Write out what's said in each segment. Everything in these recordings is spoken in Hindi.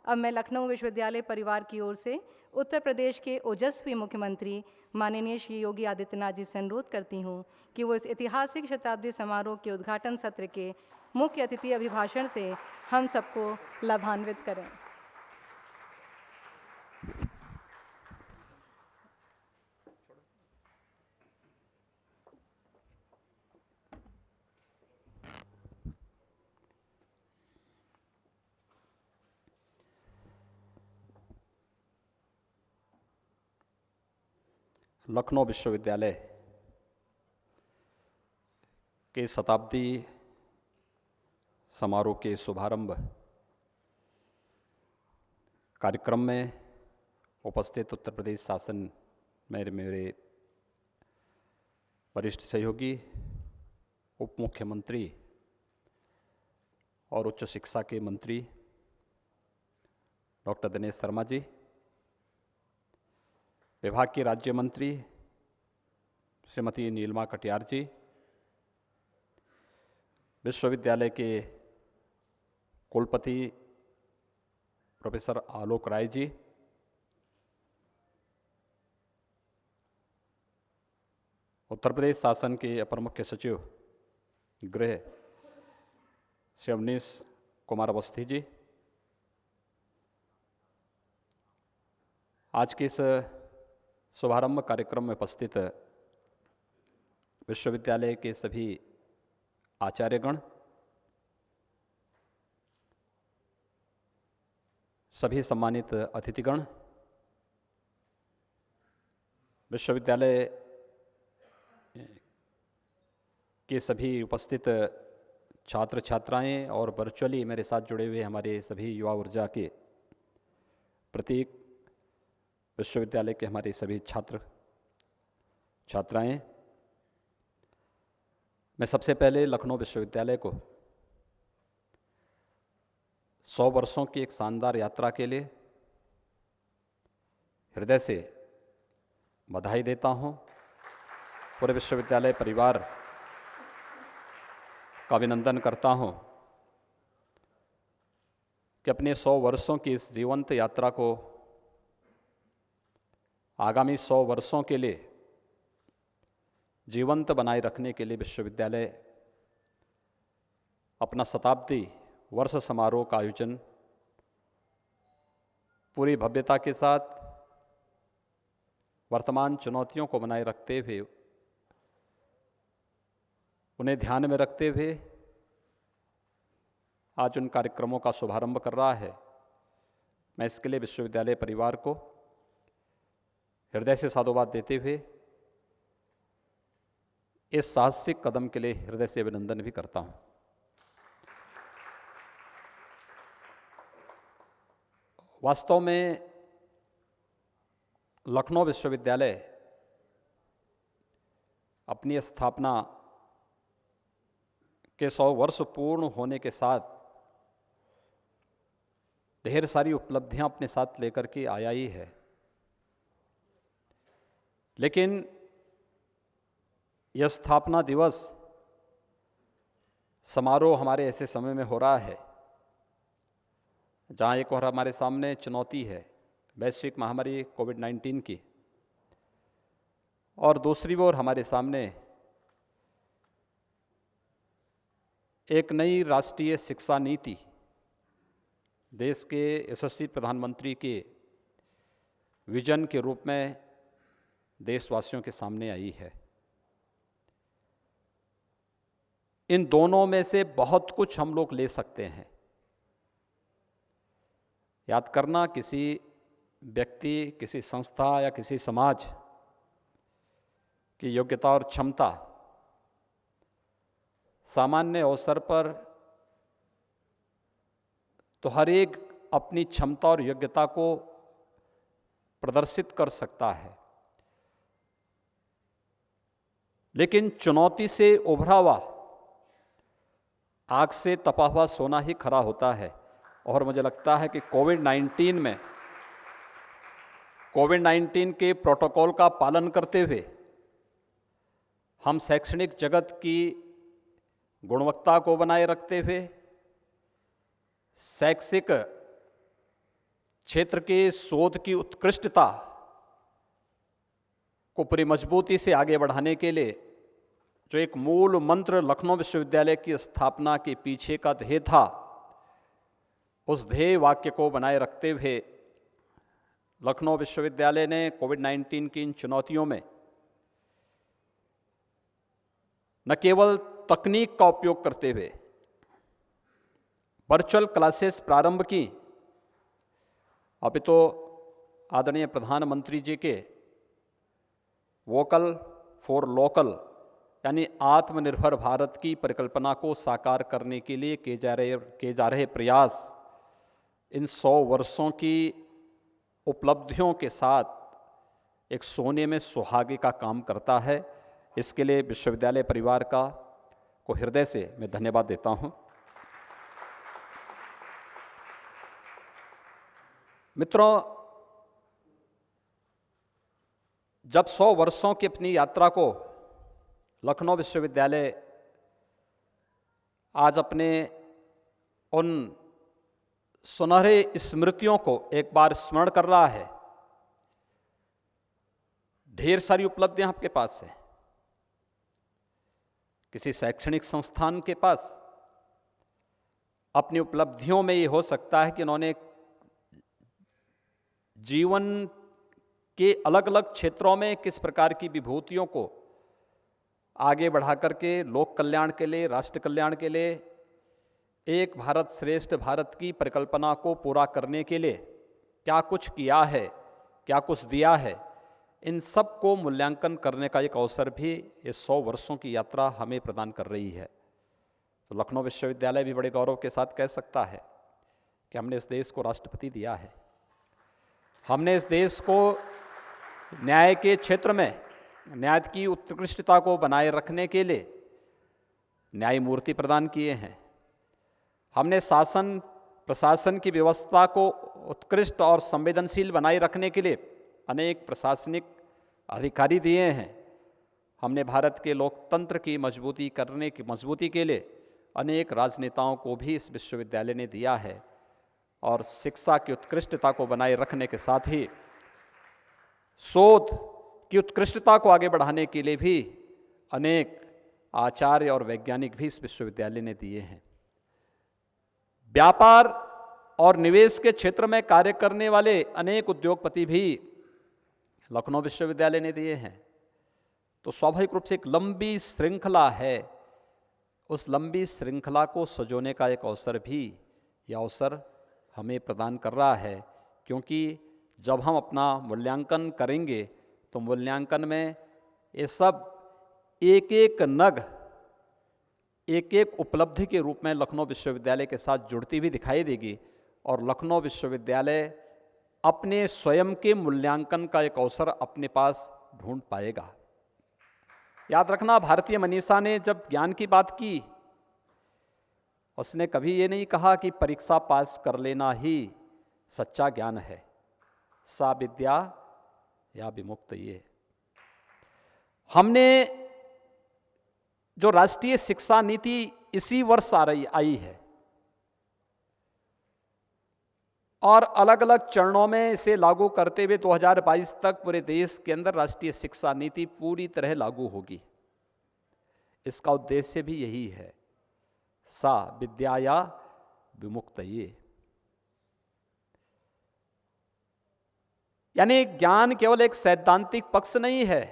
अब मैं लखनऊ विश्वविद्यालय परिवार की ओर से उत्तर प्रदेश के ओजस्वी मुख्यमंत्री माननीय श्री योगी आदित्यनाथ जी से अनुरोध करती हूँ कि वो इस ऐतिहासिक शताब्दी समारोह के उद्घाटन सत्र के मुख्य अतिथि अभिभाषण से हम सबको लाभान्वित करें। लखनऊ विश्वविद्यालय के शताब्दी समारोह के शुभारंभ कार्यक्रम में उपस्थित उत्तर प्रदेश शासन में मेरे वरिष्ठ सहयोगी, उप मुख्यमंत्री और उच्च शिक्षा के मंत्री डॉक्टर दिनेश शर्मा जी, विभाग के राज्य मंत्री श्रीमती नीलिमा कटियार जी, विश्वविद्यालय के कुलपति प्रोफेसर आलोक राय जी, उत्तर प्रदेश शासन के अपर मुख्य सचिव गृह श्री अवनीश कुमार अवस्थी जी, आज के इस शुभारंभ कार्यक्रम में उपस्थित विश्वविद्यालय के सभी आचार्यगण, सभी सम्मानित अतिथिगण, विश्वविद्यालय के सभी उपस्थित छात्र छात्राएं और वर्चुअली मेरे साथ जुड़े हुए हमारे सभी युवा ऊर्जा के प्रतीक, विश्वविद्यालय के हमारे सभी छात्र छात्राएं, मैं सबसे पहले लखनऊ विश्वविद्यालय को 100 वर्षों की एक शानदार यात्रा के लिए हृदय से बधाई देता हूं। पूरे विश्वविद्यालय परिवार का अभिनंदन करता हूं कि अपने 100 वर्षों की इस जीवंत यात्रा को आगामी 100 वर्षों के लिए जीवंत बनाए रखने के लिए विश्वविद्यालय अपना शताब्दी वर्ष समारोह का आयोजन पूरी भव्यता के साथ वर्तमान चुनौतियों को बनाए रखते हुए, उन्हें ध्यान में रखते हुए आज उन कार्यक्रमों का शुभारंभ कर रहा है। मैं इसके लिए विश्वविद्यालय परिवार को हृदय से साधुवाद देते हुए इस साहसिक कदम के लिए हृदय से अभिनंदन भी करता हूं। वास्तव में लखनऊ विश्वविद्यालय अपनी स्थापना के 100 वर्ष पूर्ण होने के साथ ढेर सारी उपलब्धियां अपने साथ लेकर के आया ही है, लेकिन यह स्थापना दिवस समारोह हमारे ऐसे समय में हो रहा है जहां एक और हमारे सामने चुनौती है वैश्विक महामारी कोविड-19 की, और दूसरी ओर हमारे सामने एक नई राष्ट्रीय शिक्षा नीति देश के यशस्वी प्रधानमंत्री के विजन के रूप में देशवासियों के सामने आई है। इन दोनों में से बहुत कुछ हम लोग ले सकते हैं। याद करना, किसी व्यक्ति, किसी संस्था या किसी समाज की योग्यता और क्षमता सामान्य अवसर पर तो हर एक अपनी क्षमता और योग्यता को प्रदर्शित कर सकता है, लेकिन चुनौती से उभरा हुआ आग से तपा हुआ सोना ही खरा होता है। और मुझे लगता है कि कोविड-19 के प्रोटोकॉल का पालन करते हुए हम शैक्षणिक जगत की गुणवत्ता को बनाए रखते हुए शैक्षिक क्षेत्र के शोध की उत्कृष्टता को पूरी मजबूती से आगे बढ़ाने के लिए जो एक मूल मंत्र लखनऊ विश्वविद्यालय की स्थापना के पीछे का ध्येय था, उस ध्येय वाक्य को बनाए रखते हुए लखनऊ विश्वविद्यालय ने कोविड-19 की इन चुनौतियों में न केवल तकनीक का उपयोग करते हुए वर्चुअल क्लासेस प्रारंभ की, अभी तो आदरणीय प्रधानमंत्री जी के वोकल फॉर लोकल यानी आत्मनिर्भर भारत की परिकल्पना को साकार करने के लिए किए जा रहे प्रयास इन 100 वर्षों की उपलब्धियों के साथ एक सोने में सुहागे का काम करता है। इसके लिए विश्वविद्यालय परिवार को हृदय से मैं धन्यवाद देता हूं। मित्रों, जब 100 वर्षों की अपनी यात्रा को लखनऊ विश्वविद्यालय आज अपने उन सुनहरे स्मृतियों को एक बार स्मरण कर रहा है, ढेर सारी उपलब्धियां आपके पास हैं। किसी शैक्षणिक संस्थान के पास अपनी उपलब्धियों में ये हो सकता है कि उन्होंने जीवन के अलग अलग क्षेत्रों में किस प्रकार की विभूतियों को आगे बढ़ा करके लोक कल्याण के लिए, राष्ट्र कल्याण के लिए, एक भारत श्रेष्ठ भारत की परिकल्पना को पूरा करने के लिए क्या कुछ किया है, क्या कुछ दिया है, इन सब को मूल्यांकन करने का एक अवसर भी ये 100 वर्षों की यात्रा हमें प्रदान कर रही है। तो लखनऊ विश्वविद्यालय भी बड़े गौरव के साथ कह सकता है कि हमने इस देश को राष्ट्रपति दिया है, हमने इस देश को न्याय के क्षेत्र में न्याय की उत्कृष्टता को बनाए रखने के लिए न्यायमूर्ति प्रदान किए हैं, हमने शासन प्रशासन की व्यवस्था को उत्कृष्ट और संवेदनशील बनाए रखने के लिए अनेक प्रशासनिक अधिकारी दिए हैं, हमने भारत के लोकतंत्र की मजबूती के लिए अनेक राजनेताओं को भी इस विश्वविद्यालय ने दिया है, और शिक्षा की उत्कृष्टता को बनाए रखने के साथ ही शोध की उत्कृष्टता को आगे बढ़ाने के लिए भी अनेक आचार्य और वैज्ञानिक भी इस विश्वविद्यालय ने दिए हैं। व्यापार और निवेश के क्षेत्र में कार्य करने वाले अनेक उद्योगपति भी लखनऊ विश्वविद्यालय ने दिए हैं। तो स्वाभाविक रूप से एक लंबी श्रृंखला है, उस लंबी श्रृंखला को सजोने का एक अवसर भी यह अवसर हमें प्रदान कर रहा है, क्योंकि जब हम अपना मूल्यांकन करेंगे तो मूल्यांकन में ये सब एक एक नग, एक एक उपलब्धि के रूप में लखनऊ विश्वविद्यालय के साथ जुड़ती हुई दिखाई देगी, और लखनऊ विश्वविद्यालय अपने स्वयं के मूल्यांकन का एक अवसर अपने पास ढूंढ पाएगा। याद रखना, भारतीय मनीषा ने जब ज्ञान की बात की, उसने कभी ये नहीं कहा कि परीक्षा पास कर लेना ही सच्चा ज्ञान है, सा विद्या या विमुक्त। ये हमने जो राष्ट्रीय शिक्षा नीति इसी वर्ष आई है, और अलग अलग चरणों में इसे लागू करते हुए 2022 तक पूरे देश के अंदर राष्ट्रीय शिक्षा नीति पूरी तरह लागू होगी। इसका उद्देश्य भी यही है, सा विद्या या विमुक्त। ये यानी ज्ञान केवल एक सैद्धांतिक पक्ष नहीं है,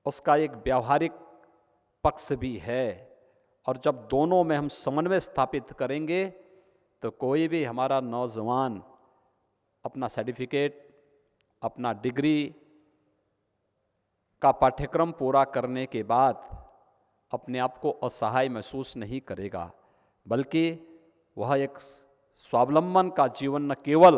उसका एक व्यावहारिक पक्ष भी है। और जब दोनों में हम समन्वय स्थापित करेंगे तो कोई भी हमारा नौजवान अपना सर्टिफिकेट, अपना डिग्री का पाठ्यक्रम पूरा करने के बाद अपने आप को असहाय महसूस नहीं करेगा, बल्कि वह एक स्वावलंबन का जीवन न केवल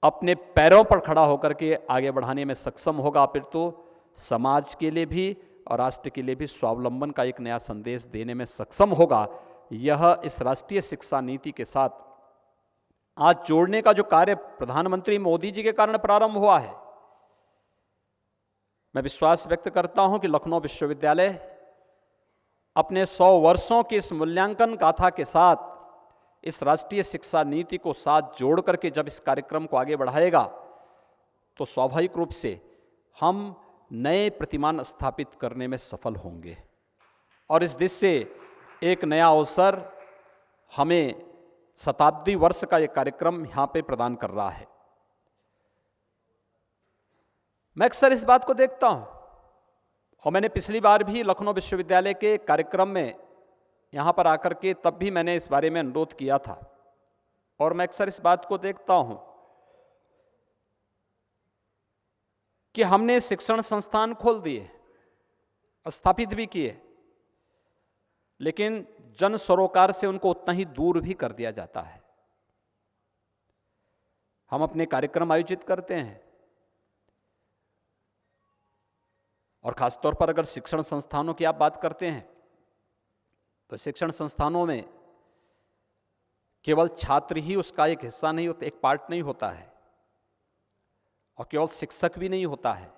अपने पैरों पर खड़ा होकर के आगे बढ़ाने में सक्षम होगा, अपितु समाज के लिए भी और राष्ट्र के लिए भी स्वावलंबन का एक नया संदेश देने में सक्षम होगा। यह इस राष्ट्रीय शिक्षा नीति के साथ आज जोड़ने का जो कार्य प्रधानमंत्री मोदी जी के कारण प्रारंभ हुआ है, मैं विश्वास व्यक्त करता हूं कि लखनऊ विश्वविद्यालय अपने 100 वर्षों की इस मूल्यांकन गाथा के साथ इस राष्ट्रीय शिक्षा नीति को साथ जोड़ करके जब इस कार्यक्रम को आगे बढ़ाएगा तो स्वाभाविक रूप से हम नए प्रतिमान स्थापित करने में सफल होंगे और इस दिशा से एक नया अवसर हमें शताब्दी वर्ष का एक कार्यक्रम यहाँ पे प्रदान कर रहा है। मैं अक्सर इस बात को देखता हूँ और मैंने पिछली बार भी लखनऊ विश्वविद्यालय के कार्यक्रम में यहाँ पर आकर के तब भी मैंने इस बारे में अनुरोध किया था और मैं अक्सर इस बात को देखता हूँ कि हमने शिक्षण संस्थान खोल दिए, स्थापित भी किए, लेकिन जन सरोकार से उनको उतना ही दूर भी कर दिया जाता है। हम अपने कार्यक्रम आयोजित करते हैं और खासतौर पर अगर शिक्षण संस्थानों की आप बात करते हैं तो शिक्षण संस्थानों में केवल छात्र ही उसका एक हिस्सा नहीं होता, एक पार्ट नहीं होता है और केवल शिक्षक भी नहीं होता है,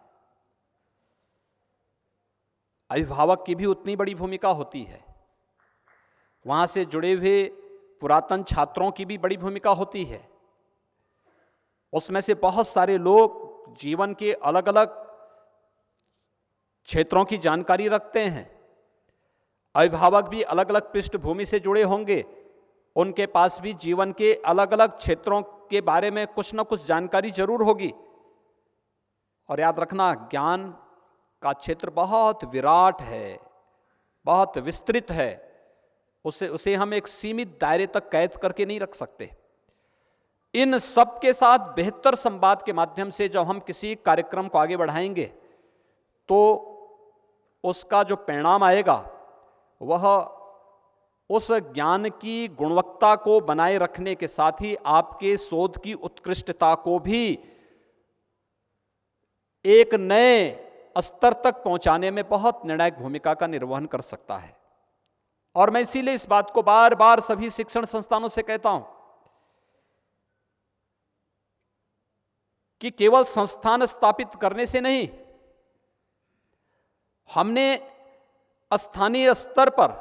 अभिभावक की भी उतनी बड़ी भूमिका होती है, वहाँ से जुड़े हुए पुरातन छात्रों की भी बड़ी भूमिका होती है। उसमें से बहुत सारे लोग जीवन के अलग अलग क्षेत्रों की जानकारी रखते हैं, अभिभावक भी अलग अलग पृष्ठभूमि से जुड़े होंगे, उनके पास भी जीवन के अलग अलग क्षेत्रों के बारे में कुछ न कुछ जानकारी जरूर होगी। और याद रखना, ज्ञान का क्षेत्र बहुत विराट है, बहुत विस्तृत है, उसे हम एक सीमित दायरे तक कैद करके नहीं रख सकते। इन सब के साथ बेहतर संवाद के माध्यम से जब हम किसी कार्यक्रम को आगे बढ़ाएंगे तो उसका जो परिणाम आएगा वह उस ज्ञान की गुणवत्ता को बनाए रखने के साथ ही आपके शोध की उत्कृष्टता को भी एक नए स्तर तक पहुंचाने में बहुत निर्णायक भूमिका का निर्वहन कर सकता है। और मैं इसीलिए इस बात को बार बार सभी शिक्षण संस्थानों से कहता हूं कि केवल संस्थान स्थापित करने से नहीं, हमने स्थानीय स्तर पर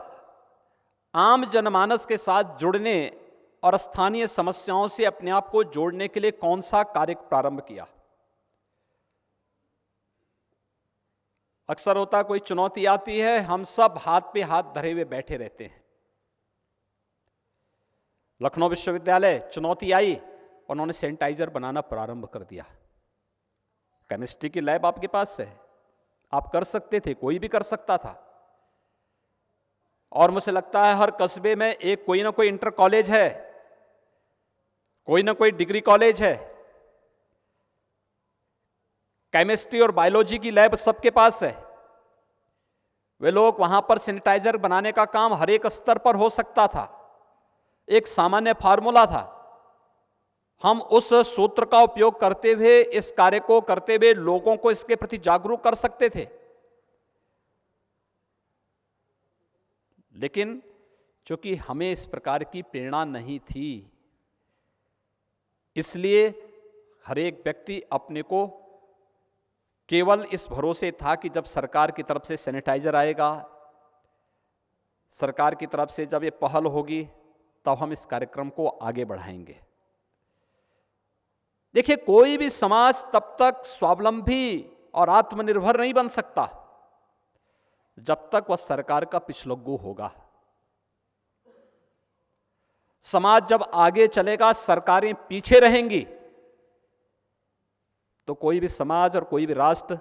आम जनमानस के साथ जुड़ने और स्थानीय समस्याओं से अपने आप को जोड़ने के लिए कौन सा कार्य प्रारंभ किया। अक्सर होता कोई चुनौती आती है, हम सब हाथ पे हाथ धरे हुए बैठे रहते हैं। लखनऊ विश्वविद्यालय चुनौती आई, उन्होंने सैनिटाइजर बनाना प्रारंभ कर दिया। केमिस्ट्री की लैब आपके पास है, आप कर सकते थे, कोई भी कर सकता था। और मुझे लगता है हर कस्बे में एक कोई ना कोई इंटर कॉलेज है, कोई ना कोई डिग्री कॉलेज है, केमिस्ट्री और बायोलॉजी की लैब सबके पास है। वे लोग वहां पर सैनिटाइजर बनाने का काम हर एक स्तर पर हो सकता था, एक सामान्य फार्मूला था। हम उस सूत्र का उपयोग करते हुए, इस कार्य को करते हुए लोगों को इसके प्रति जागरूक कर सकते थे। लेकिन चूंकि हमें इस प्रकार की प्रेरणा नहीं थी, इसलिए हर एक व्यक्ति अपने को केवल इस भरोसे था कि जब सरकार की तरफ से सैनिटाइजर आएगा, सरकार की तरफ से जब ये पहल होगी, तब हम इस कार्यक्रम को आगे बढ़ाएंगे। देखिए, कोई भी समाज तब तक स्वावलंबी और आत्मनिर्भर नहीं बन सकता जब तक वह सरकार का पिछलग्गू होगा। समाज जब आगे चलेगा, सरकारें पीछे रहेंगी, तो कोई भी समाज और कोई भी राष्ट्र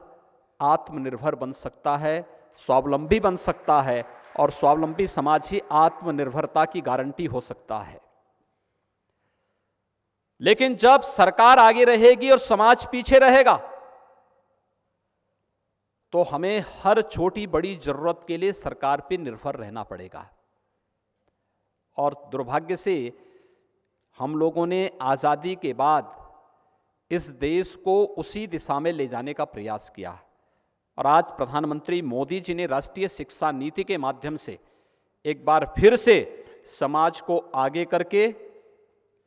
आत्मनिर्भर बन सकता है, स्वावलंबी बन सकता है, और स्वावलंबी समाज ही आत्मनिर्भरता की गारंटी हो सकता है। लेकिन जब सरकार आगे रहेगी और समाज पीछे रहेगा, तो हमें हर छोटी बड़ी जरूरत के लिए सरकार पर निर्भर रहना पड़ेगा। और दुर्भाग्य से हम लोगों ने आजादी के बाद इस देश को उसी दिशा में ले जाने का प्रयास किया, और आज प्रधानमंत्री मोदी जी ने राष्ट्रीय शिक्षा नीति के माध्यम से एक बार फिर से समाज को आगे करके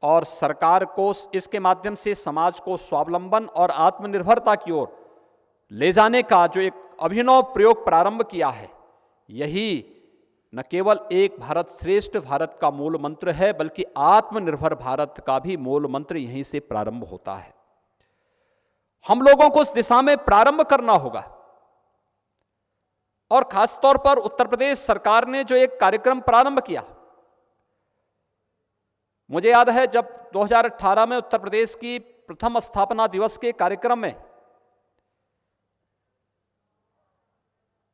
और सरकार को इसके माध्यम से समाज को स्वावलंबन और आत्मनिर्भरता की ओर ले जाने का जो एक अभिनव प्रयोग प्रारंभ किया है, यही न केवल एक भारत श्रेष्ठ भारत का मूल मंत्र है, बल्कि आत्मनिर्भर भारत का भी मूल मंत्र यहीं से प्रारंभ होता है। हम लोगों को उस दिशा में प्रारंभ करना होगा। और खासतौर पर उत्तर प्रदेश सरकार ने जो एक कार्यक्रम प्रारंभ किया, मुझे याद है जब 2018 में उत्तर प्रदेश की प्रथम स्थापना दिवस के कार्यक्रम में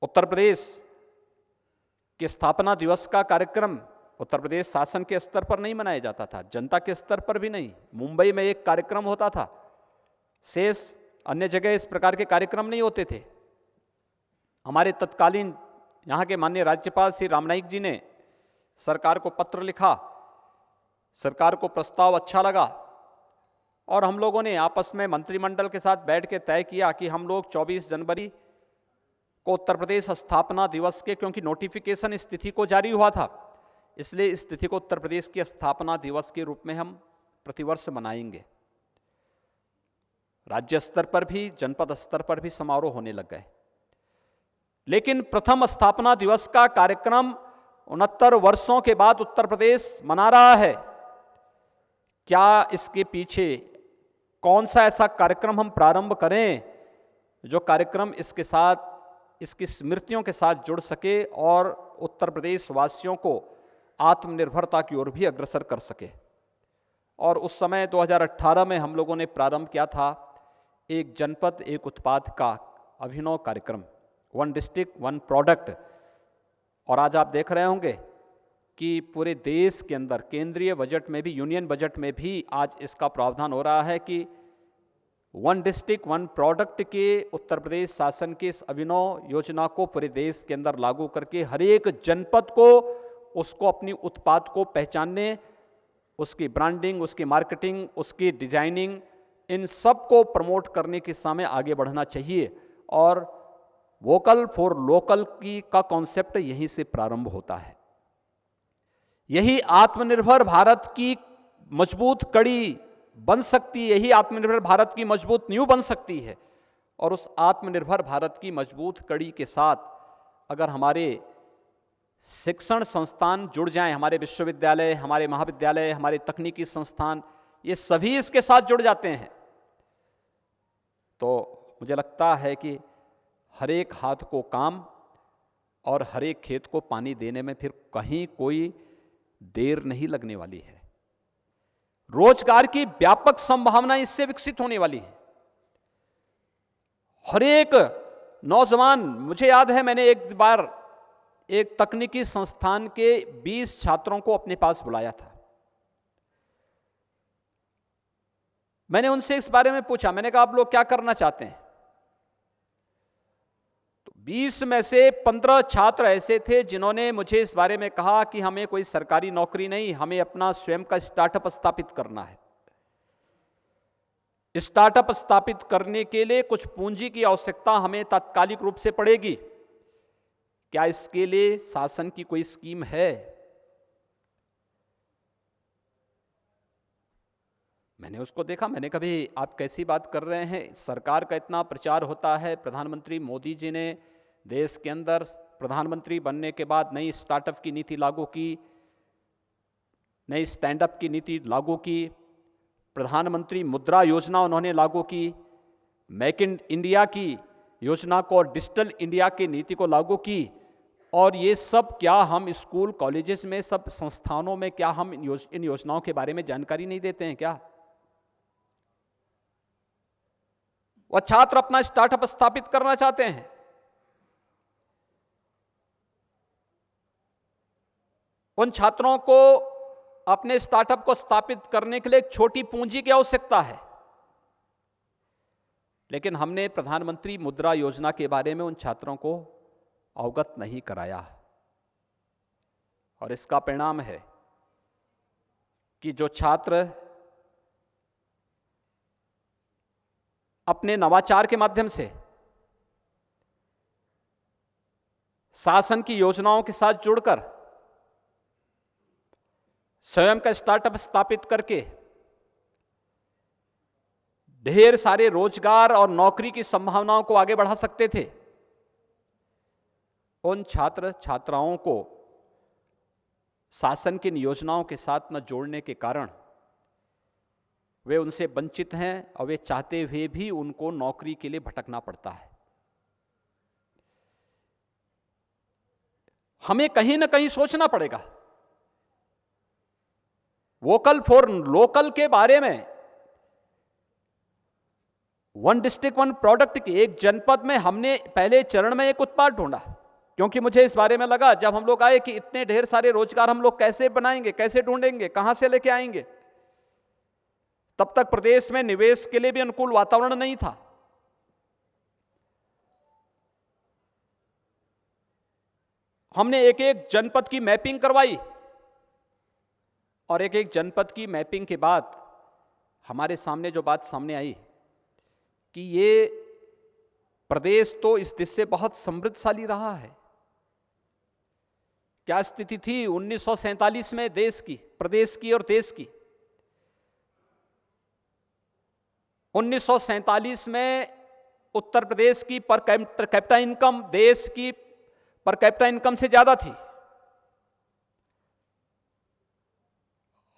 उत्तर प्रदेश के स्थापना दिवस का कार्यक्रम उत्तर प्रदेश शासन के स्तर पर नहीं मनाया जाता था, जनता के स्तर पर भी नहीं। मुंबई में एक कार्यक्रम होता था, शेष अन्य जगह इस प्रकार के कार्यक्रम नहीं होते थे। हमारे तत्कालीन यहाँ के माननीय राज्यपाल श्री रामनाईक जी ने सरकार को पत्र लिखा, सरकार को प्रस्ताव अच्छा लगा और हम लोगों ने आपस में मंत्रिमंडल के साथ बैठ के तय किया कि हम लोग 24 जनवरी को उत्तर प्रदेश स्थापना दिवस के, क्योंकि नोटिफिकेशन इस तिथि को जारी हुआ था, इसलिए इस तिथि को उत्तर प्रदेश की स्थापना दिवस के रूप में हम प्रतिवर्ष मनाएंगे। राज्य स्तर पर भी जनपद स्तर पर भी समारोह होने लग गए, लेकिन प्रथम स्थापना दिवस का कार्यक्रम 69 वर्षों के बाद उत्तर प्रदेश मना रहा है। क्या इसके पीछे कौन सा ऐसा कार्यक्रम हम प्रारंभ करें जो कार्यक्रम इसके साथ, इसकी स्मृतियों के साथ जुड़ सके और उत्तर प्रदेश वासियों को आत्मनिर्भरता की ओर भी अग्रसर कर सके। और उस समय 2018 में हम लोगों ने प्रारंभ किया था एक जनपद एक उत्पाद का अभिनव कार्यक्रम, 1 डिस्ट्रिक्ट 1 प्रोडक्ट। और आज आप देख रहे होंगे कि पूरे देश के अंदर केंद्रीय बजट में भी, यूनियन बजट में भी आज इसका प्रावधान हो रहा है कि 1 डिस्ट्रिक्ट 1 प्रोडक्ट के उत्तर प्रदेश शासन की इस अभिनव योजना को पूरे देश के अंदर लागू करके हर एक जनपद को उसको अपनी उत्पाद को पहचानने, उसकी ब्रांडिंग, उसकी मार्केटिंग, उसकी डिजाइनिंग, इन सब को प्रमोट करने के समय आगे बढ़ना चाहिए। और वोकल फॉर लोकल का कॉन्सेप्ट यहीं से प्रारंभ होता है। यही आत्मनिर्भर भारत की मजबूत कड़ी बन सकती है, यही आत्मनिर्भर भारत की मजबूत नींव बन सकती है। और उस आत्मनिर्भर भारत की मजबूत कड़ी के साथ अगर हमारे शिक्षण संस्थान जुड़ जाएं, हमारे विश्वविद्यालय, हमारे महाविद्यालय, हमारे तकनीकी संस्थान, ये सभी इसके साथ जुड़ जाते हैं, तो मुझे लगता है कि हर एक हाथ को काम और हर एक खेत को पानी देने में फिर कहीं कोई देर नहीं लगने वाली है। रोजगार की व्यापक संभावना इससे विकसित होने वाली है। हर एक नौजवान, मुझे याद है मैंने एक बार एक तकनीकी संस्थान के 20 छात्रों को अपने पास बुलाया था। मैंने उनसे इस बारे में पूछा, मैंने कहा आप लोग क्या करना चाहते हैं? तो 20 में से 15 छात्र ऐसे थे जिन्होंने मुझे इस बारे में कहा कि हमें कोई सरकारी नौकरी नहीं, हमें अपना स्वयं का स्टार्टअप स्थापित करना है। स्टार्टअप स्थापित करने के लिए कुछ पूंजी की आवश्यकता हमें तात्कालिक रूप से पड़ेगी। क्या इसके लिए शासन की कोई स्कीम है? मैंने उसको देखा, मैंने कभी आप कैसी बात कर रहे हैं? सरकार का इतना प्रचार होता है, प्रधानमंत्री मोदी जी ने देश के अंदर प्रधानमंत्री बनने के बाद नई स्टार्टअप की नीति लागू की, नई स्टैंड अप की नीति लागू की, प्रधानमंत्री मुद्रा योजना उन्होंने लागू की, मेक इन इंडिया की योजना को और डिजिटल इंडिया की नीति को लागू की। और ये सब क्या हम स्कूल कॉलेजेस में, सब संस्थानों में क्या हम इन योजनाओं के बारे में जानकारी नहीं देते हैं क्या? वह छात्र अपना स्टार्टअप स्थापित करना चाहते हैं, उन छात्रों को अपने स्टार्टअप को स्थापित करने के लिए एक छोटी पूंजी की आवश्यकता है। लेकिन हमने प्रधानमंत्री मुद्रा योजना के बारे में उन छात्रों को अवगत नहीं कराया, और इसका परिणाम है कि जो छात्र अपने नवाचार के माध्यम से शासन की योजनाओं के साथ जुड़कर स्वयं का स्टार्टअप स्थापित करके ढेर सारे रोजगार और नौकरी की संभावनाओं को आगे बढ़ा सकते थे, उन छात्र छात्राओं को शासन की योजनाओं के साथ न जोड़ने के कारण वे उनसे वंचित हैं और वे चाहते हुए भी उनको नौकरी के लिए भटकना पड़ता है। हमें कहीं ना कहीं सोचना पड़ेगा। वोकल फॉर लोकल के बारे में, वन डिस्ट्रिक्ट वन प्रोडक्ट की एक जनपद में हमने पहले चरण में एक उत्पाद ढूंढा, क्योंकि मुझे इस बारे में लगा जब हम लोग आए कि इतने ढेर सारे रोजगार हम लोग कैसे बनाएंगे, कैसे ढूंढेंगे, कहां से लेके आएंगे। तब तक प्रदेश में निवेश के लिए भी अनुकूल वातावरण नहीं था। हमने एक एक जनपद की मैपिंग करवाई और एक एक जनपद की मैपिंग के बाद हमारे सामने जो बात सामने आई कि ये प्रदेश तो इस दिशा से बहुत समृद्धशाली रहा है। क्या स्थिति थी 1947 में देश की, प्रदेश की और देश की? 1947 में उत्तर प्रदेश की पर कैपिटा इनकम देश की पर कैपिटा इनकम से ज्यादा थी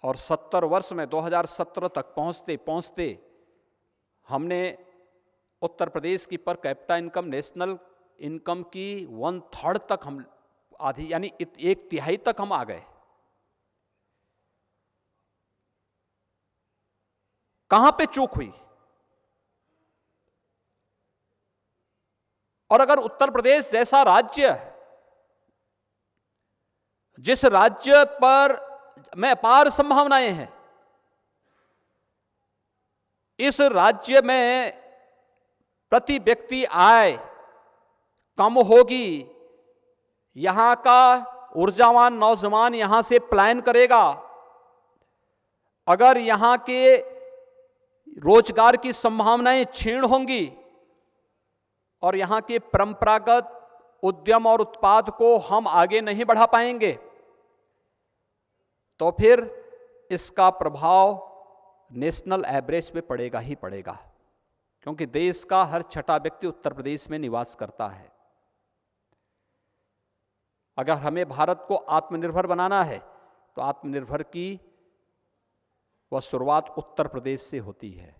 और 70 वर्ष में 2017 तक पहुंचते पहुंचते हमने उत्तर प्रदेश की per capita income national income की 1/3 तक हम आधी यानी 1/3 तक हम आ गए। कहां पे चूक हुई? और अगर उत्तर प्रदेश जैसा राज्य, जिस राज्य पर में अपार संभावनाएं हैं, इस राज्य में प्रति व्यक्ति आय कम होगी, यहां का ऊर्जावान नौजवान यहां से पलायन करेगा, अगर यहां के रोजगार की संभावनाएं क्षीण होंगी और यहां के परंपरागत उद्यम और उत्पाद को हम आगे नहीं बढ़ा पाएंगे, तो फिर इसका प्रभाव नेशनल एवरेज पे पड़ेगा ही पड़ेगा, क्योंकि देश का हर छठा व्यक्ति उत्तर प्रदेश में निवास करता है। अगर हमें भारत को आत्मनिर्भर बनाना है तो आत्मनिर्भर की वह शुरुआत उत्तर प्रदेश से होती है।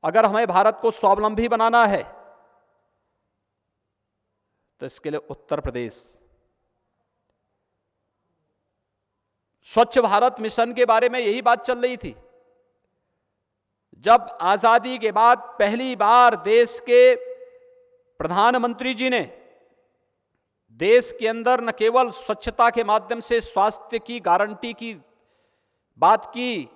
अगर हमें भारत को स्वावलंबी बनाना है तो इसके लिए उत्तर प्रदेश, स्वच्छ भारत मिशन के बारे में यही बात चल रही थी। जब आजादी के बाद पहली बार देश के प्रधानमंत्री जी ने देश के अंदर न केवल स्वच्छता के माध्यम से स्वास्थ्य की गारंटी की बात की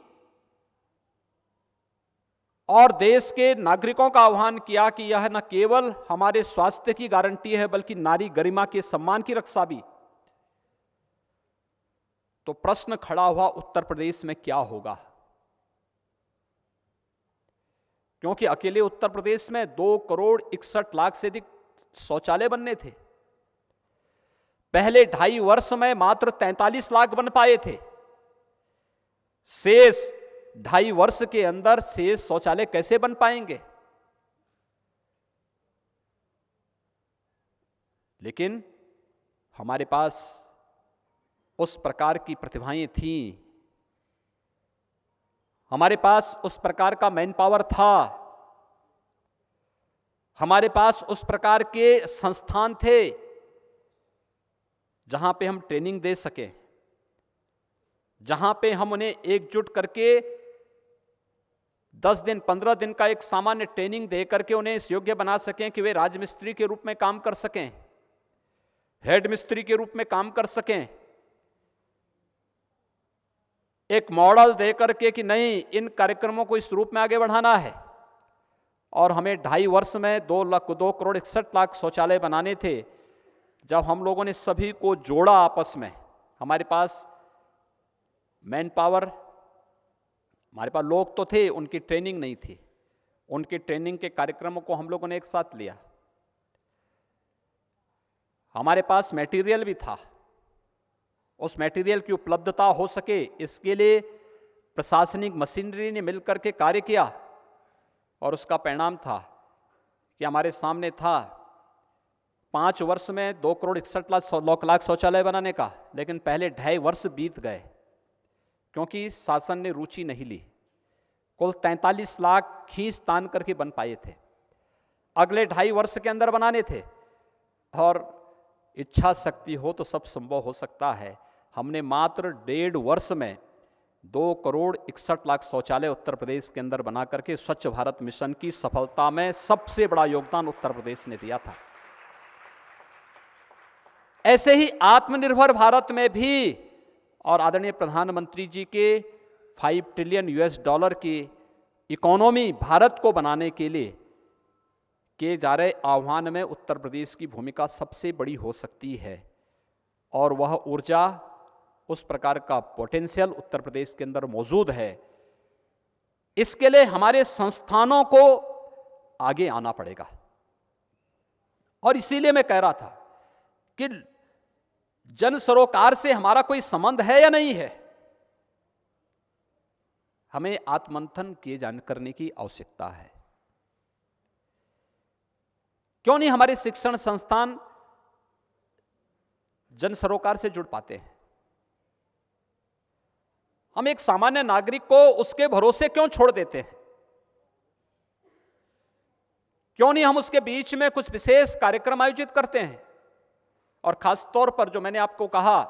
और देश के नागरिकों का आह्वान किया कि यह न केवल हमारे स्वास्थ्य की गारंटी है बल्कि नारी गरिमा के सम्मान की रक्षा भी, तो प्रश्न खड़ा हुआ उत्तर प्रदेश में क्या होगा? क्योंकि अकेले उत्तर प्रदेश में 2,61,00,000 से अधिक शौचालय बनने थे। पहले 2.5 वर्ष में मात्र 43 लाख बन पाए थे। शेष 2.5 वर्ष के अंदर शेष शौचालय कैसे बन पाएंगे? लेकिन हमारे पास उस प्रकार की प्रतिभाएं थीं, हमारे पास उस प्रकार का मैन पावर था, हमारे पास उस प्रकार के संस्थान थे जहां पे हम ट्रेनिंग दे सके, जहां पे हम उन्हें एकजुट करके 10 दिन 15 दिन का एक सामान्य ट्रेनिंग दे करके उन्हें इस योग्य बना सकें कि वे राजमिस्त्री के रूप में काम कर सकें, हेड मिस्त्री के रूप में काम कर सकें। एक मॉडल दे करके कि नहीं, इन कार्यक्रमों को इस रूप में आगे बढ़ाना है। और हमें 2.5 वर्ष में 2,61,00,000 शौचालय बनाने थे। जब हम लोगों ने सभी को जोड़ा आपस में, हमारे पास मैन पावर, हमारे पास लोग तो थे, उनकी ट्रेनिंग नहीं थी। उनकी ट्रेनिंग के कार्यक्रमों को हम लोगों ने एक साथ लिया। हमारे पास मटेरियल भी था, उस मटेरियल की उपलब्धता हो सके इसके लिए प्रशासनिक मशीनरी ने मिलकर के कार्य किया और उसका परिणाम था कि हमारे सामने था 5 वर्ष में 2,61,00,000 शौचालय बनाने का, लेकिन पहले 2.5 वर्ष बीत गए क्योंकि शासन ने रुचि नहीं ली। कुल 43 लाख खींच तान करके बन पाए थे, अगले 2.5 वर्ष के अंदर बनाने थे। और इच्छा शक्ति हो तो सब संभव हो सकता है। हमने मात्र 1.5 वर्ष में 2,61,00,000 शौचालय उत्तर प्रदेश के अंदर बना करके स्वच्छ भारत मिशन की सफलता में सबसे बड़ा योगदान उत्तर प्रदेश ने दिया था। ऐसे ही आत्मनिर्भर भारत में भी, और आदरणीय प्रधानमंत्री जी के $5 ट्रिलियन की इकोनॉमी भारत को बनाने के लिए किए जा रहे आह्वान में उत्तर प्रदेश की भूमिका सबसे बड़ी हो सकती है। और वह ऊर्जा, उस प्रकार का पोटेंशियल उत्तर प्रदेश के अंदर मौजूद है। इसके लिए हमारे संस्थानों को आगे आना पड़ेगा। और इसीलिए मैं कह रहा था कि जन सरोकार से हमारा कोई संबंध है या नहीं है, हमें आत्ममंथन किए करने की आवश्यकता है। क्यों नहीं हमारे शिक्षण संस्थान जन सरोकार से जुड़ पाते हैं? हम एक सामान्य नागरिक को उसके भरोसे क्यों छोड़ देते हैं? क्यों नहीं हम उसके बीच में कुछ विशेष कार्यक्रम आयोजित करते हैं? और खासतौर पर जो मैंने आपको कहा,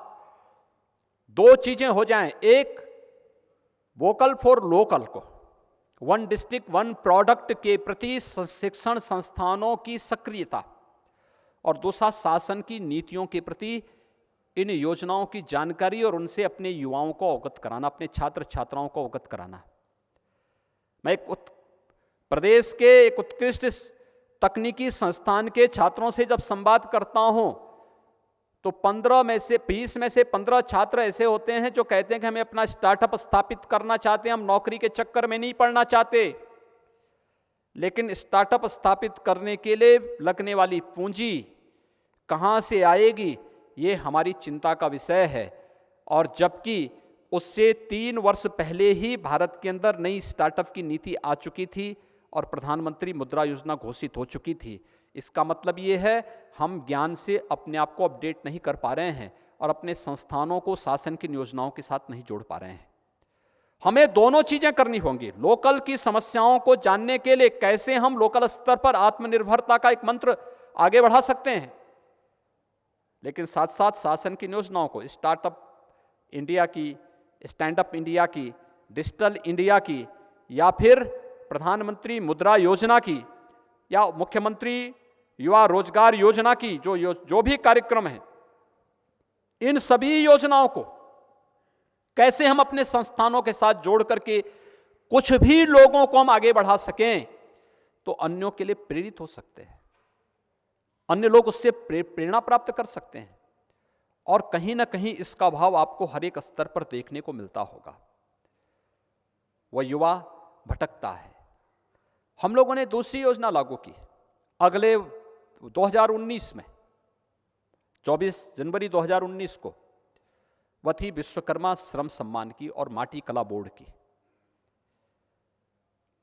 2 चीजें हो जाएं, एक वोकल फॉर लोकल को, 1 डिस्ट्रिक्ट 1 प्रोडक्ट के प्रति शिक्षण संस्थानों की सक्रियता, और दूसरा शासन की नीतियों के प्रति इन योजनाओं की जानकारी और उनसे अपने युवाओं को अवगत कराना, अपने छात्र छात्राओं को अवगत कराना। मैं प्रदेश के एक उत्कृष्ट तकनीकी संस्थान के छात्रों से जब संवाद करता हूं तो 20 में से 15 छात्र ऐसे होते हैं जो कहते हैं कि हमें अपना स्टार्टअप स्थापित करना चाहते हैं, हम नौकरी के चक्कर में नहीं पड़ना चाहते। लेकिन स्टार्टअप स्थापित करने के लिए लगने वाली पूंजी कहां से आएगी, ये हमारी चिंता का विषय है। और जबकि उससे 3 वर्ष पहले ही भारत के अंदर नई स्टार्टअप की नीति आ चुकी थी और प्रधानमंत्री मुद्रा योजना घोषित हो चुकी थी। इसका मतलब ये है हम ज्ञान से अपने आप को अपडेट नहीं कर पा रहे हैं और अपने संस्थानों को शासन की योजनाओं के साथ नहीं जोड़ पा रहे हैं। हमें दोनों चीजें करनी होंगी। लोकल की समस्याओं को जानने के लिए कैसे हम लोकल स्तर पर आत्मनिर्भरता का एक मंत्र आगे बढ़ा सकते हैं, लेकिन साथ साथ शासन की योजनाओं को, स्टार्टअप इंडिया की, स्टैंड अप इंडिया की, डिजिटल इंडिया की, या फिर प्रधानमंत्री मुद्रा योजना की, या मुख्यमंत्री युवा रोजगार योजना की, जो भी कार्यक्रम है, इन सभी योजनाओं को कैसे हम अपने संस्थानों के साथ जोड़ करके कुछ भी लोगों को हम आगे बढ़ा सकें तो अन्यों के लिए प्रेरित हो सकते हैं, अन्य लोग उससे प्रेरणा प्राप्त कर सकते हैं। और कहीं ना कहीं इसका भाव आपको हर एक स्तर पर देखने को मिलता होगा। वह युवा भटकता है। हम लोगों ने दूसरी योजना लागू की अगले 2019 में, 24 जनवरी 2019 को, वह थी विश्वकर्मा श्रम सम्मान की और माटी कला बोर्ड की।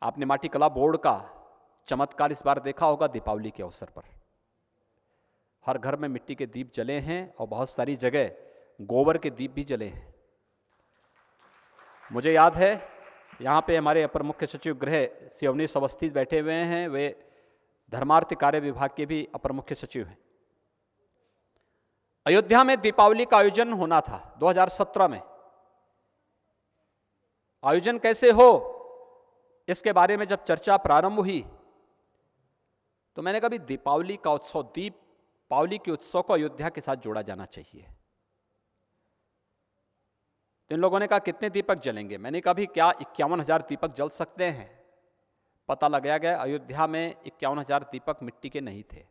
आपने माटी कला बोर्ड का चमत्कार इस बार देखा होगा दीपावली के अवसर पर। हर घर में मिट्टी के दीप जले हैं और बहुत सारी जगह गोबर के दीप भी जले हैं। मुझे याद है यहाँ पे हमारे अपर मुख्य सचिव गृह श्री अवनीश अवस्थी बैठे हुए हैं, वे धर्मार्थ कार्य विभाग के भी अपर मुख्य सचिव हैं। अयोध्या में दीपावली का आयोजन होना था 2017 में। आयोजन कैसे हो, इसके बारे में जब चर्चा प्रारंभ हुई तो मैंने कहा दीपावली का उत्सव, दीपावली के उत्सव को अयोध्या के साथ जोड़ा जाना चाहिए। तो इन लोगों ने कहा कितने दीपक जलेंगे? मैंने कहा क्या 51,000 दीपक जल सकते हैं? पता लगाया गया अयोध्या में 51,000 दीपक मिट्टी के नहीं थे।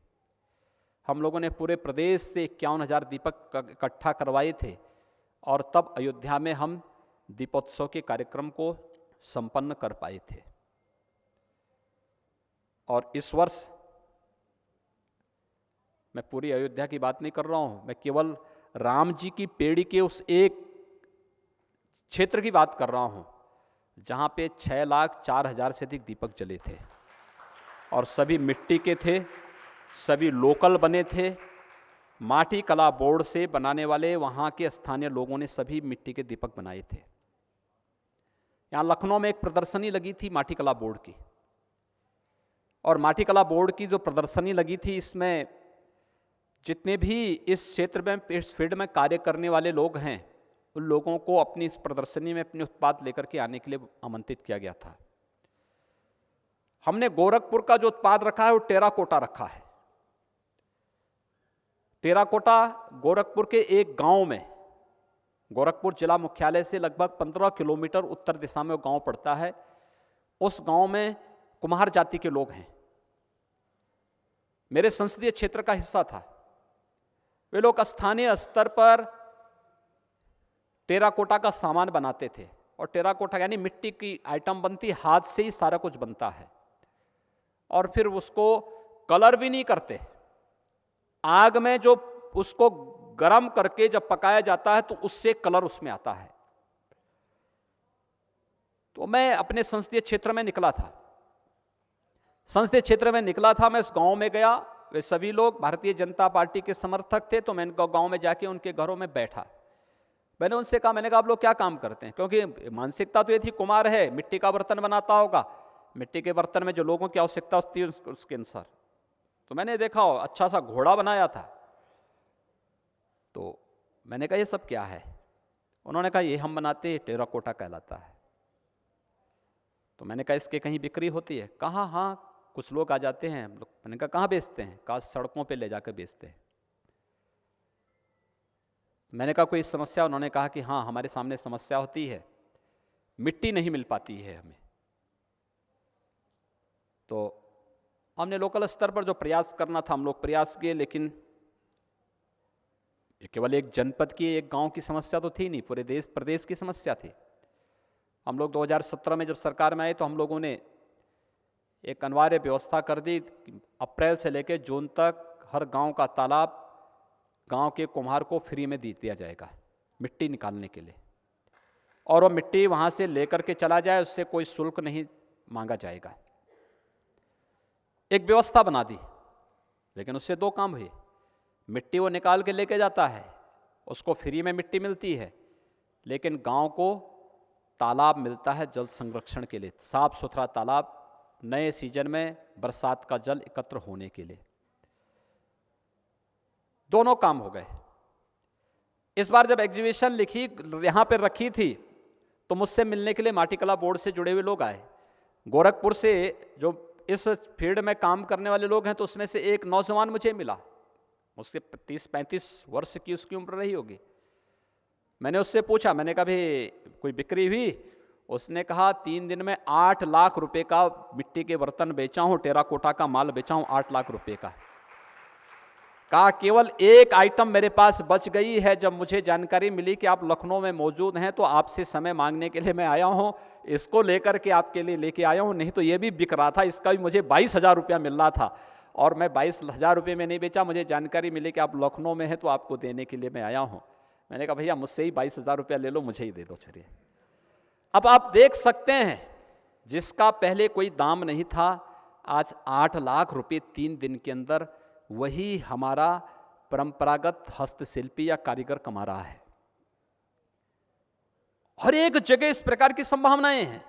हम लोगों ने पूरे प्रदेश से 51,000 दीपक इकट्ठा करवाए थे और तब अयोध्या में हम दीपोत्सव के कार्यक्रम को संपन्न कर पाए थे। और इस वर्ष मैं पूरी अयोध्या की बात नहीं कर रहा हूं, मैं केवल राम जी की पेड़ी के उस एक क्षेत्र की बात कर रहा हूं जहां पे 6,04,000 से अधिक दीपक जले थे और सभी मिट्टी के थे सभी लोकल बने थे। माटी कला बोर्ड से बनाने वाले वहाँ के स्थानीय लोगों ने सभी मिट्टी के दीपक बनाए थे। यहाँ लखनऊ में एक प्रदर्शनी लगी थी माटी कला बोर्ड की, और माटी कला बोर्ड की जो प्रदर्शनी लगी थी, इसमें जितने भी इस क्षेत्र में, इस फील्ड में कार्य करने वाले लोग हैं, उन लोगों को अपनी इस प्रदर्शनी में अपने उत्पाद लेकर के आने के लिए आमंत्रित किया गया था। हमने गोरखपुर का जो उत्पाद रखा है वो टेराकोटा रखा है। टेराकोटा गोरखपुर के एक गांव में, गोरखपुर जिला मुख्यालय से लगभग 15 किलोमीटर उत्तर दिशा में वो गांव पड़ता है। उस गांव में कुम्हार जाति के लोग हैं, मेरे संसदीय क्षेत्र का हिस्सा था। वे लोग स्थानीय स्तर पर टेराकोटा का सामान बनाते थे, और टेराकोटा यानी मिट्टी की आइटम बनती, हाथ से ही सारा कुछ बनता है, और फिर उसको कलर भी नहीं करते। आग में जो उसको गर्म करके जब पकाया जाता है तो उससे कलर उसमें आता है। तो मैं अपने संसदीय क्षेत्र में निकला था, मैं उस गांव में गया। वे सभी लोग भारतीय जनता पार्टी के समर्थक थे। तो मैं गांव में जाके उनके घरों में बैठा। मैंने उनसे कहा, मैंने कहा आप लोग क्या काम करते हैं, क्योंकि मानसिकता तो ये थी कुम्हार है, मिट्टी का बर्तन बनाता होगा, मिट्टी के बर्तन में जो लोगों की आवश्यकता होती है उसके अनुसार। तो मैंने देखा अच्छा सा घोड़ा बनाया था। तो मैंने कहा ये सब क्या है? उन्होंने कहा ये हम बनाते हैं, टेराकोटा कहलाता है। तो मैंने कहा इसके कहीं बिक्री होती है? कहा हाँ, कुछ लोग आ जाते हैं। मैंने कहा कहाँ बेचते हैं? कहा सड़कों पे ले जाकर बेचते हैं। मैंने कहा कोई समस्या? उन्होंने कहा कि हाँ, हमारे सामने समस्या होती है, मिट्टी नहीं मिल पाती है हमें। तो हमने लोकल स्तर पर जो प्रयास करना था हम लोग प्रयास किए, लेकिन ये केवल एक जनपद की, एक गांव की समस्या तो थी नहीं, पूरे देश प्रदेश की समस्या थी। हम लोग 2017 में जब सरकार में आए तो हम लोगों ने एक अनिवार्य व्यवस्था कर दी। अप्रैल से लेकर जून तक हर गांव का तालाब गांव के कुम्हार को फ्री में दिया जाएगा मिट्टी निकालने के लिए, और वो मिट्टी वहां से लेकर के चला जाए, उससे कोई शुल्क नहीं मांगा जाएगा। एक व्यवस्था बना दी, लेकिन उससे दो काम हुए। मिट्टी वो निकाल के लेके जाता है, उसको फ्री में मिट्टी मिलती है, लेकिन गांव को तालाब मिलता है जल संरक्षण के लिए, साफ सुथरा तालाब, नए सीजन में बरसात का जल एकत्र होने के लिए। दोनों काम हो गए। इस बार जब एग्जीबिशन लिखी यहां पर रखी थी, तो मुझसे मिलने के लिए माटी कला बोर्ड से जुड़े हुए लोग आए। गोरखपुर से जो इस फील्ड में काम करने वाले लोग हैं, तो उसमें से एक नौजवान मुझे मिला, उसके 30-35 वर्ष की उसकी उम्र रही होगी। मैंने उससे पूछा, मैंने कहा भाई कोई बिक्री हुई? उसने कहा 3 दिन में 8 लाख रुपए का मिट्टी के बर्तन बेचा हूं, टेराकोटा का माल बेचा हूं 8 लाख रुपए का। कहा केवल एक आइटम मेरे पास बच गई है। जब मुझे जानकारी मिली कि आप लखनऊ में मौजूद हैं, तो आपसे समय मांगने के लिए मैं आया हूं, इसको लेकर के आपके लिए लेके आया हूं, नहीं तो ये भी बिक रहा था, इसका भी मुझे 22,000 रुपया मिल रहा था, और मैं 22,000 रुपये में नहीं बेचा। मुझे जानकारी मिली कि आप लखनऊ में हैं, तो आपको देने के लिए मैं आया हूं। मैंने कहा भैया मुझसे ही 22,000 रुपया ले लो, मुझे ही दे दो चलिए। अब आप देख सकते हैं, जिसका पहले कोई दाम नहीं था, आज 8 लाख रुपये 3 दिन के अंदर वही हमारा परंपरागत हस्तशिल्पी या कारीगर कमा रहा है। हर एक जगह इस प्रकार की संभावनाएं हैं,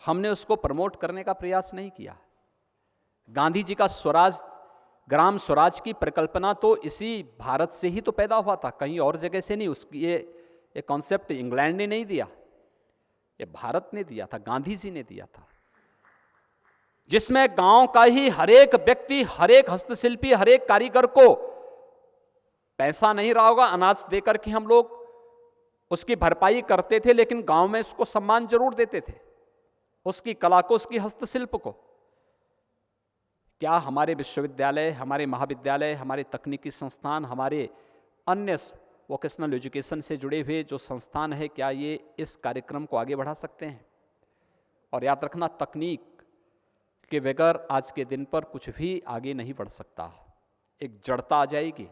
हमने उसको प्रमोट करने का प्रयास नहीं किया। गांधी जी का स्वराज, ग्राम स्वराज की परिकल्पना तो इसी भारत से ही तो पैदा हुआ था, कहीं और जगह से नहीं। उसकी ये कॉन्सेप्ट इंग्लैंड ने नहीं दिया, ये भारत ने दिया था, गांधी जी ने दिया था, जिसमें गांव का ही हर एक व्यक्ति, हर एक हस्तशिल्पी, हर एक कारीगर को पैसा नहीं रहा होगा, अनाज देकर के हम लोग उसकी भरपाई करते थे, लेकिन गांव में उसको सम्मान जरूर देते थे, उसकी कला को, उसकी हस्तशिल्प को। क्या हमारे विश्वविद्यालय, हमारे महाविद्यालय, हमारे तकनीकी संस्थान, हमारे अन्य वोकेशनल एजुकेशन से जुड़े हुए जो संस्थान है, क्या ये इस कार्यक्रम को आगे बढ़ा सकते हैं? और याद रखना, तकनीक के बगैर आज के दिन पर कुछ भी आगे नहीं बढ़ सकता। एक जड़ता आ जाएगी,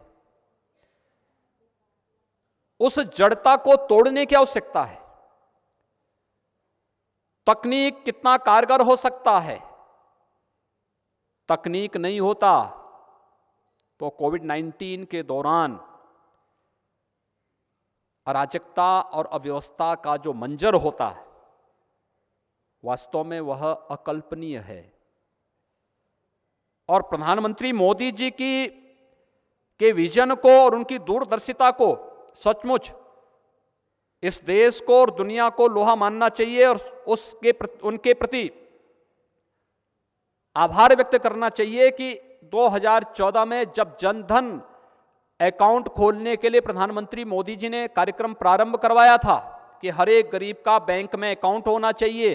उस जड़ता को तोड़ने की आवश्यकता है। तकनीक कितना कारगर हो सकता है, तकनीक नहीं होता तो कोविड-19 के दौरान अराजकता और अव्यवस्था का जो मंजर होता है, वास्तव में वह अकल्पनीय है। और प्रधानमंत्री मोदी जी के विजन को और उनकी दूरदर्शिता को सचमुच इस देश को और दुनिया को लोहा मानना चाहिए और उनके प्रति आभार व्यक्त करना चाहिए कि 2014 में जब जनधन अकाउंट खोलने के लिए प्रधानमंत्री मोदी जी ने कार्यक्रम प्रारंभ करवाया था कि हर एक गरीब का बैंक में अकाउंट होना चाहिए,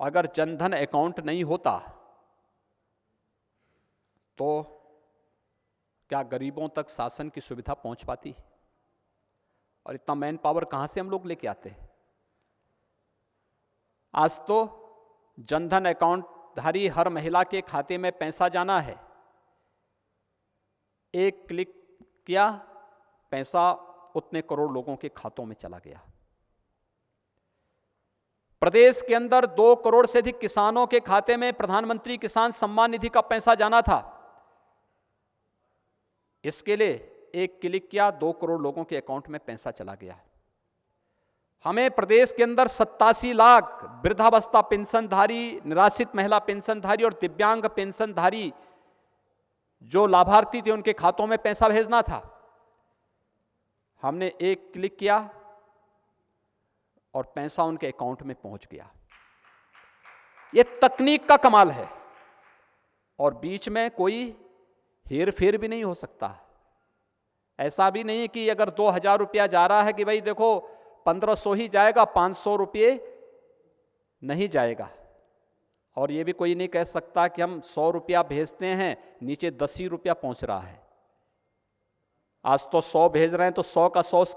अगर जनधन अकाउंट नहीं होता तो क्या गरीबों तक शासन की सुविधा पहुंच पाती? और इतना मैन पावर कहां से हम लोग लेके आते हैं? आज तो जनधन अकाउंट धारी हर महिला के खाते में पैसा जाना है, एक क्लिक किया पैसा उतने करोड़ लोगों के खातों में चला गया। प्रदेश के अंदर 2 करोड़ से अधिक किसानों के खाते में प्रधानमंत्री किसान सम्मान निधि का पैसा जाना था, इसके लिए एक क्लिक किया 2 करोड़ लोगों के अकाउंट में पैसा चला गया। हमें प्रदेश के अंदर 87 लाख वृद्धावस्था पेंशनधारी, निराश्रित महिला पेंशनधारी और दिव्यांग पेंशनधारी जो लाभार्थी थे उनके खातों में पैसा भेजना था। हमने एक क्लिक किया और पैसा उनके अकाउंट में पहुंच गया। यह तकनीक का कमाल है और बीच में कोई हेर फेर भी नहीं हो सकता। ऐसा भी नहीं कि अगर 2000 रुपया जा रहा है कि भाई देखो 1500 ही जाएगा, 500 रुपये नहीं जाएगा। और ये भी कोई नहीं कह सकता कि हम 100 रुपया भेजते हैं नीचे 10 ही रुपया पहुंच रहा है। आज तो 100 भेज रहे हैं तो 100 का 100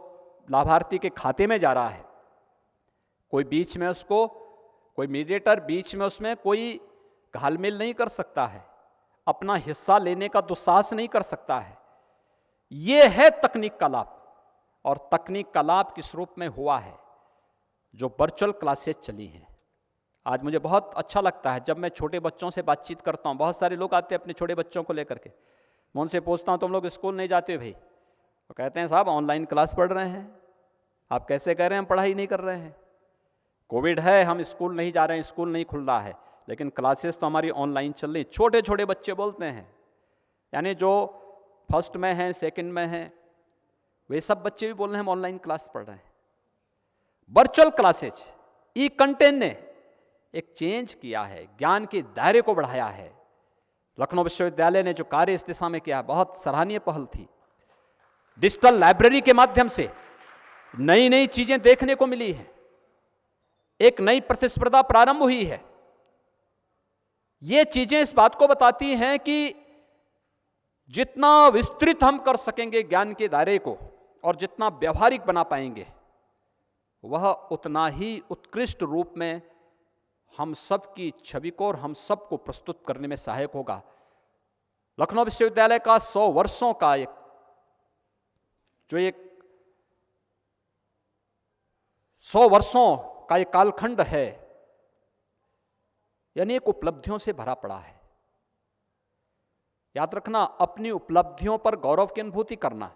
लाभार्थी के खाते में जा रहा है। कोई बीच में उसको, कोई मीडिएटर बीच में उसमें कोई घालमेल नहीं कर सकता है, अपना हिस्सा लेने का दुस्साहस नहीं कर सकता है। यह है तकनीक का लाभ। और तकनीक का लाभ किस रूप में हुआ है? जो वर्चुअल क्लासेस चली हैं। आज मुझे बहुत अच्छा लगता है जब मैं छोटे बच्चों से बातचीत करता हूं। बहुत सारे लोग आते हैं अपने छोटे बच्चों को लेकर के, मैं उनसे पूछता हूं तुम लोग स्कूल नहीं जाते हो भाई? वो कहते हैं साहब ऑनलाइन क्लास पढ़ रहे हैं। आप कैसे कह रहे हैं हम पढ़ाई नहीं कर रहे हैं? कोविड है, हम स्कूल नहीं जा रहे हैं, स्कूल नहीं खुल रहा है, लेकिन क्लासेस तो हमारी ऑनलाइन चल रही। छोटे छोटे बच्चे बोलते हैं, यानी जो फर्स्ट में हैं, सेकंड में हैं, वे सब बच्चे भी बोल रहे हैं हम ऑनलाइन क्लास पढ़ रहे हैं। वर्चुअल क्लासेज, ई कंटेंट ने एक चेंज किया है, ज्ञान के दायरे को बढ़ाया है। लखनऊ विश्वविद्यालय ने जो कार्य इस दिशा में किया, बहुत सराहनीय पहल थी। डिजिटल लाइब्रेरी के माध्यम से नई नई चीजें देखने को मिली हैं, एक नई प्रतिस्पर्धा प्रारंभ हुई है। ये चीजें इस बात को बताती हैं कि जितना विस्तृत हम कर सकेंगे ज्ञान के दायरे को और जितना व्यवहारिक बना पाएंगे, वह उतना ही उत्कृष्ट रूप में हम सब की छवि को और हम सब को प्रस्तुत करने में सहायक होगा। लखनऊ विश्वविद्यालय का 100 वर्षों का एक 100 वर्षों का एक कालखंड है, यानी एक उपलब्धियों से भरा पड़ा है। याद रखना, अपनी उपलब्धियों पर गौरव की अनुभूति करना,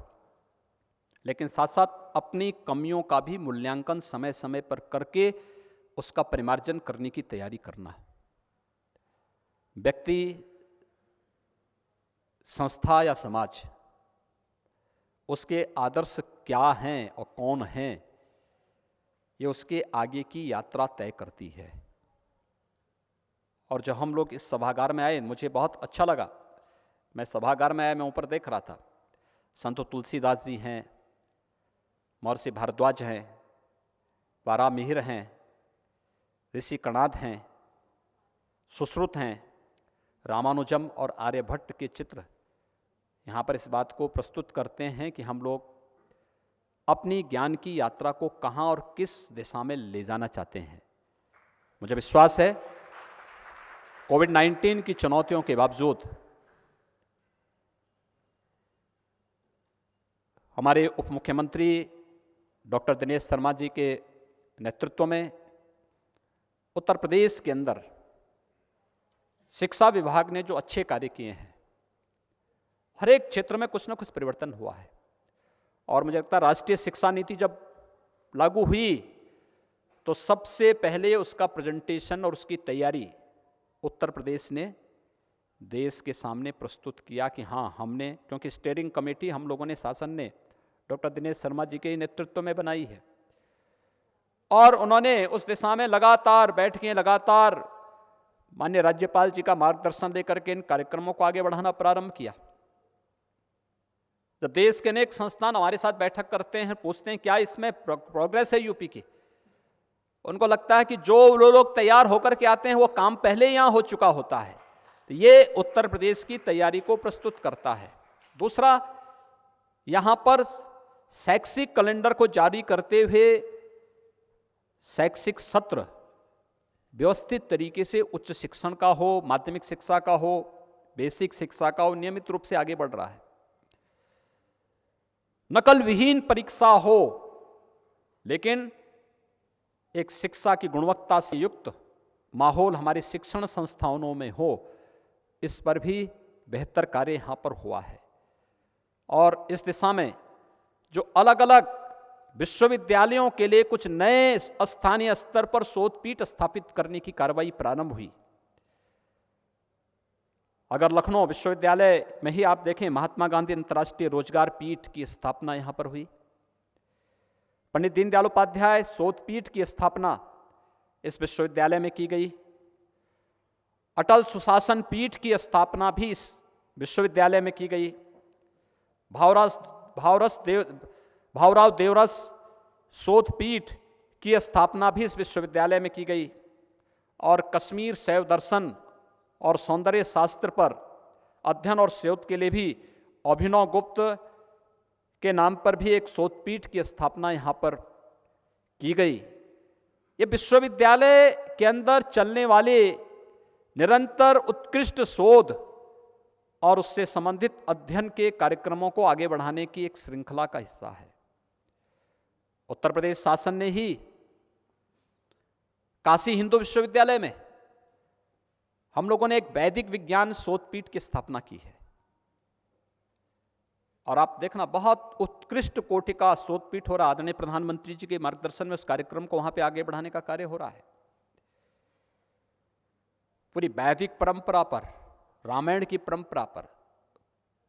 लेकिन साथ साथ अपनी कमियों का भी मूल्यांकन समय समय पर करके उसका परिमार्जन करने की तैयारी करना। व्यक्ति, संस्था या समाज, उसके आदर्श क्या हैं और कौन हैं, ये उसके आगे की यात्रा तय करती है। और जब हम लोग इस सभागार में आए, मुझे बहुत अच्छा लगा। मैं सभागार में आया, मैं ऊपर देख रहा था, संत तुलसीदास जी हैं, महर्षि भारद्वाज हैं, वारा मिहिर हैं, ऋषि कणाद हैं, सुश्रुत हैं, रामानुजम और आर्यभट्ट के चित्र यहाँ पर इस बात को प्रस्तुत करते हैं कि हम लोग अपनी ज्ञान की यात्रा को कहाँ और किस दिशा में ले जाना चाहते हैं। मुझे विश्वास है कोविड-19 की चुनौतियों के बावजूद हमारे उप मुख्यमंत्री डॉक्टर दिनेश शर्मा जी के नेतृत्व में उत्तर प्रदेश के अंदर शिक्षा विभाग ने जो अच्छे कार्य किए हैं, हर एक क्षेत्र में कुछ ना कुछ परिवर्तन हुआ है। और मुझे लगता है राष्ट्रीय शिक्षा नीति जब लागू हुई तो सबसे पहले उसका प्रेजेंटेशन और उसकी तैयारी उत्तर प्रदेश ने देश के सामने प्रस्तुत किया कि हाँ हमने, क्योंकि स्टीयरिंग कमेटी हम लोगों ने, शासन ने डॉक्टर दिनेश शर्मा जी के नेतृत्व में बनाई है और उन्होंने उस दिशा में लगातार बैठकें, लगातार माननीय राज्यपाल जी का मार्गदर्शन लेकर के इन कार्यक्रमों को आगे बढ़ाना प्रारंभ किया। जब देश के अनेक संस्थान हमारे साथ बैठक करते हैं, पूछते हैं क्या इसमें प्रोग्रेस है यूपी की, उनको लगता है कि जो लोग तैयार होकर के आते हैं वो काम पहले यहां हो चुका होता है। तो ये उत्तर प्रदेश की तैयारी को प्रस्तुत करता है। दूसरा, यहां पर शैक्षिक कैलेंडर को जारी करते हुए शैक्षिक सत्र व्यवस्थित तरीके से उच्च शिक्षण का हो, माध्यमिक शिक्षा का हो, बेसिक शिक्षा का हो, नियमित रूप से आगे बढ़ रहा है। नकल विहीन परीक्षा हो, लेकिन एक शिक्षा की गुणवत्ता से युक्त माहौल हमारे शिक्षण संस्थानों में हो, इस पर भी बेहतर कार्य यहाँ पर हुआ है। और इस दिशा में जो अलग अलग विश्वविद्यालयों के लिए कुछ नए स्थानीय स्तर पर शोधपीठ स्थापित करने की कार्रवाई प्रारंभ हुई। अगर लखनऊ विश्वविद्यालय में ही आप देखें, महात्मा गांधी अंतर्राष्ट्रीय रोजगार पीठ की स्थापना यहां पर हुई। पंडित दीनदयाल उपाध्याय शोधपीठ की स्थापना इस विश्वविद्यालय में की गई। अटल सुशासन पीठ की स्थापना भी इस विश्वविद्यालय में की गई। भावराव देवरस शोधपीठ की स्थापना भी इस विश्वविद्यालय में की गई। और कश्मीर शैव दर्शन और सौंदर्य शास्त्र पर अध्ययन और शोध के लिए भी अभिनव गुप्त के नाम पर भी एक शोधपीठ की स्थापना यहाँ पर की गई। ये विश्वविद्यालय के अंदर चलने वाले निरंतर उत्कृष्ट शोध और उससे संबंधित अध्ययन के कार्यक्रमों को आगे बढ़ाने की एक श्रृंखला का हिस्सा है। उत्तर प्रदेश शासन ने ही काशी हिंदू विश्वविद्यालय में हम लोगों ने एक वैदिक विज्ञान शोधपीठ की स्थापना की है। और आप देखना, बहुत उत्कृष्ट कोटि का शोधपीठ हो रहा है। आदरणीय प्रधानमंत्री जी के मार्गदर्शन में उस कार्यक्रम को वहां पे आगे बढ़ाने का कार्य हो रहा है। पूरी वैदिक परंपरा पर, रामायण की परंपरा पर,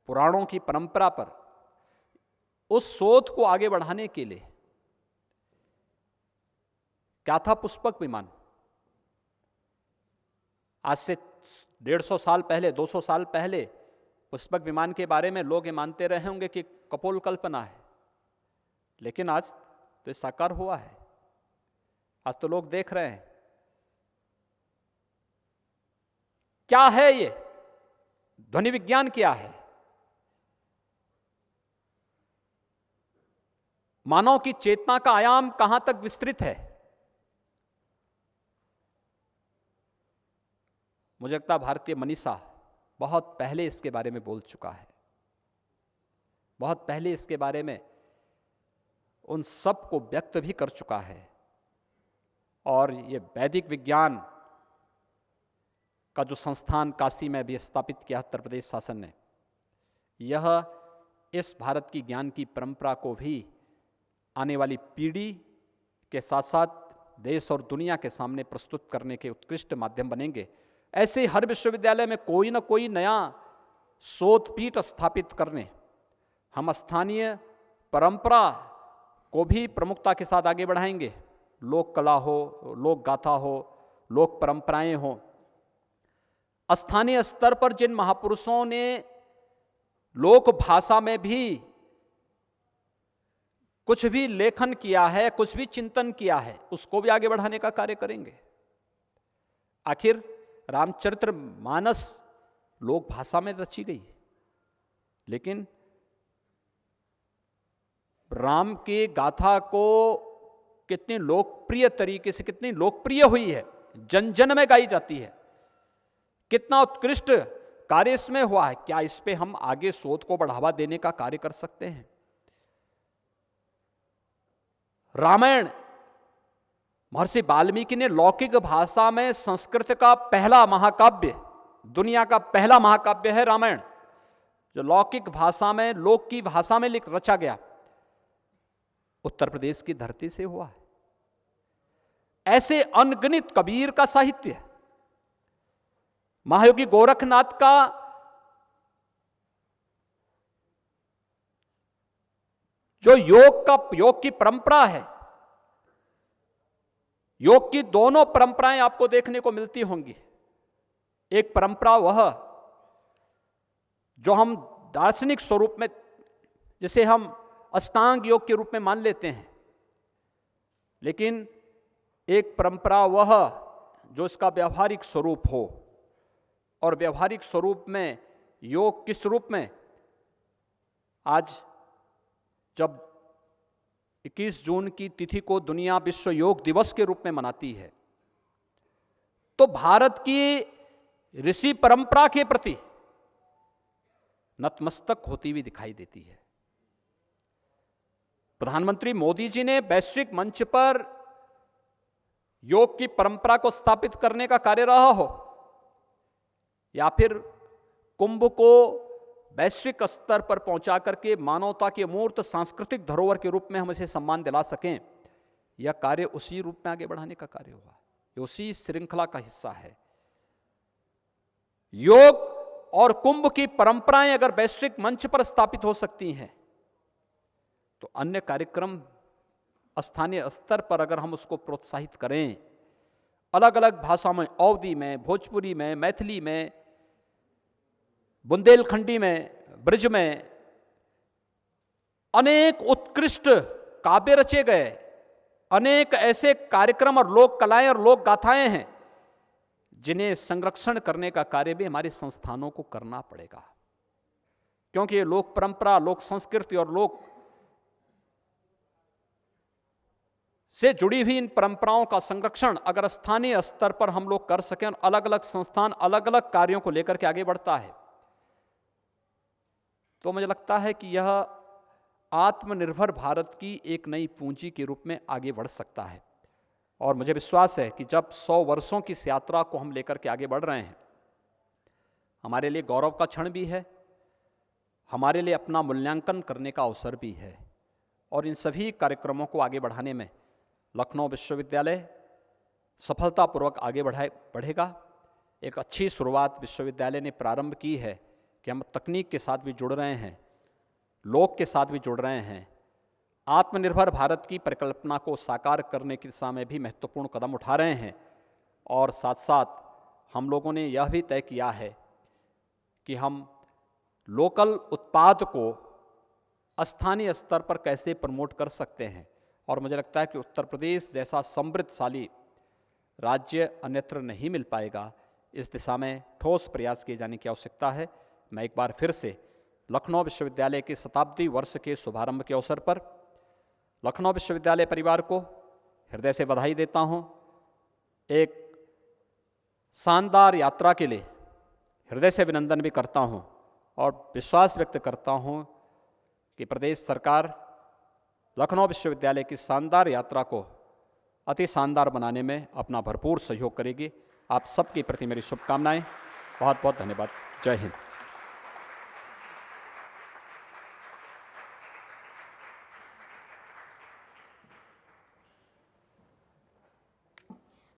पुराणों की परंपरा पर उस शोध को आगे बढ़ाने के लिए क्या था? पुष्पक विमान। आज से 150 साल पहले, 200 साल पहले पुष्पक विमान के बारे में लोग ये मानते रहे होंगे कि कपोल कल्पना है, लेकिन आज तो ये साकार हुआ है। आज तो लोग देख रहे हैं। क्या है ये ध्वनि विज्ञान? क्या है? मानव की चेतना का आयाम कहां तक विस्तृत है? मुझे लगता है भारतीय मनीषा बहुत पहले इसके बारे में बोल चुका है। बहुत पहले इसके बारे में उन सब को व्यक्त भी कर चुका है। और ये वैदिक विज्ञान का जो संस्थान काशी में भी स्थापित किया उत्तर प्रदेश शासन ने, यह इस भारत की ज्ञान की परंपरा को भी आने वाली पीढ़ी के साथ साथ देश और दुनिया के सामने प्रस्तुत करने के उत्कृष्ट माध्यम बनेंगे। ऐसे हर विश्वविद्यालय में कोई ना कोई नया शोधपीठ स्थापित करने, हम स्थानीय परंपरा को भी प्रमुखता के साथ आगे बढ़ाएंगे। लोक कला हो, लोक गाथा हो, लोक परंपराएं हो। स्थानीय स्तर पर जिन महापुरुषों ने लोक भाषा में भी कुछ भी लेखन किया है, कुछ भी चिंतन किया है, उसको भी आगे बढ़ाने का कार्य करेंगे। आखिर रामचरितमानस लोक भाषा में रची गई, लेकिन राम की गाथा को कितनी लोकप्रिय तरीके से, कितनी लोकप्रिय हुई है, जन जन में गाई जाती है। कितना उत्कृष्ट कार्य इसमें हुआ है। क्या इस पे हम आगे शोध को बढ़ावा देने का कार्य कर सकते हैं? रामायण महर्षि वाल्मीकि ने लौकिक भाषा में संस्कृत का पहला महाकाव्य दुनिया का पहला महाकाव्य है रामायण, जो लौकिक भाषा में, लोक की भाषा में रचा गया, उत्तर प्रदेश की धरती से हुआ है। ऐसे अनगिनत कबीर का साहित्य है, महायोगी गोरखनाथ का जो योग की परंपरा है, योग की दोनों परंपराएं आपको देखने को मिलती होंगी। एक परंपरा वह जो हम दार्शनिक स्वरूप में, जिसे हम अष्टांग योग के रूप में मान लेते हैं, लेकिन एक परंपरा वह जो इसका व्यावहारिक स्वरूप हो। और व्यावहारिक स्वरूप में योग किस रूप में? आज जब 21 जून की तिथि को दुनिया विश्व योग दिवस के रूप में मनाती है, तो भारत की ऋषि परंपरा के प्रति नतमस्तक होती हुई दिखाई देती है। प्रधानमंत्री मोदी जी ने वैश्विक मंच पर योग की परंपरा को स्थापित करने का कार्य रहा हो, या फिर कुंभ को वैश्विक स्तर पर पहुंचा करके मानवता के अमूर्त सांस्कृतिक धरोहर के रूप में हम इसे सम्मान दिला सकें, यह कार्य उसी रूप में आगे बढ़ाने का कार्य हुआ, ये उसी श्रृंखला का हिस्सा है। योग और कुंभ की परंपराएं अगर वैश्विक मंच पर स्थापित हो सकती हैं, तो अन्य कार्यक्रम स्थानीय स्तर पर अगर हम उसको प्रोत्साहित करें, अलग अलग भाषा में, अवधी में, भोजपुरी में, मैथिली में, बुंदेलखंडी में, ब्रज में अनेक उत्कृष्ट काव्य रचे गए, अनेक ऐसे कार्यक्रम और लोक कलाएं और लोक गाथाएं हैं जिन्हें संरक्षण करने का कार्य भी हमारे संस्थानों को करना पड़ेगा, क्योंकि ये लोक परंपरा, लोक संस्कृति और लोक से जुड़ी हुई इन परंपराओं का संरक्षण अगर स्थानीय स्तर पर हम लोग कर सकें और अलग अलग संस्थान अलग अलग कार्यों को लेकर के आगे बढ़ता है, तो मुझे लगता है कि यह आत्मनिर्भर भारत की एक नई पूंजी के रूप में आगे बढ़ सकता है। और मुझे विश्वास है कि जब 100 वर्षों की इस यात्रा को हम लेकर के आगे बढ़ रहे हैं, हमारे लिए गौरव का क्षण भी है, हमारे लिए अपना मूल्यांकन करने का अवसर भी है। और इन सभी कार्यक्रमों को आगे बढ़ाने में लखनऊ विश्वविद्यालय सफलतापूर्वक आगे बढ़ेगा। एक अच्छी शुरुआत विश्वविद्यालय ने प्रारंभ की है कि हम तकनीक के साथ भी जुड़ रहे हैं, लोक के साथ भी जुड़ रहे हैं, आत्मनिर्भर भारत की परिकल्पना को साकार करने की दिशा में भी महत्वपूर्ण कदम उठा रहे हैं। और साथ साथ हम लोगों ने यह भी तय किया है कि हम लोकल उत्पाद को स्थानीय स्तर पर कैसे प्रमोट कर सकते हैं। और मुझे लगता है कि उत्तर प्रदेश जैसा समृद्धशाली राज्य अन्यत्र नहीं मिल पाएगा, इस दिशा में ठोस प्रयास किए जाने की आवश्यकता है। मैं एक बार फिर से लखनऊ विश्वविद्यालय के शताब्दी वर्ष के शुभारंभ के अवसर पर लखनऊ विश्वविद्यालय परिवार को हृदय से बधाई देता हूं। एक शानदार यात्रा के लिए हृदय से अभिनंदन भी करता हूं और विश्वास व्यक्त करता हूं कि प्रदेश सरकार लखनऊ विश्वविद्यालय की शानदार यात्रा को अति शानदार बनाने में अपना भरपूर सहयोग करेगी। आप सबके प्रति मेरी शुभकामनाएं। बहुत बहुत धन्यवाद। जय हिंद।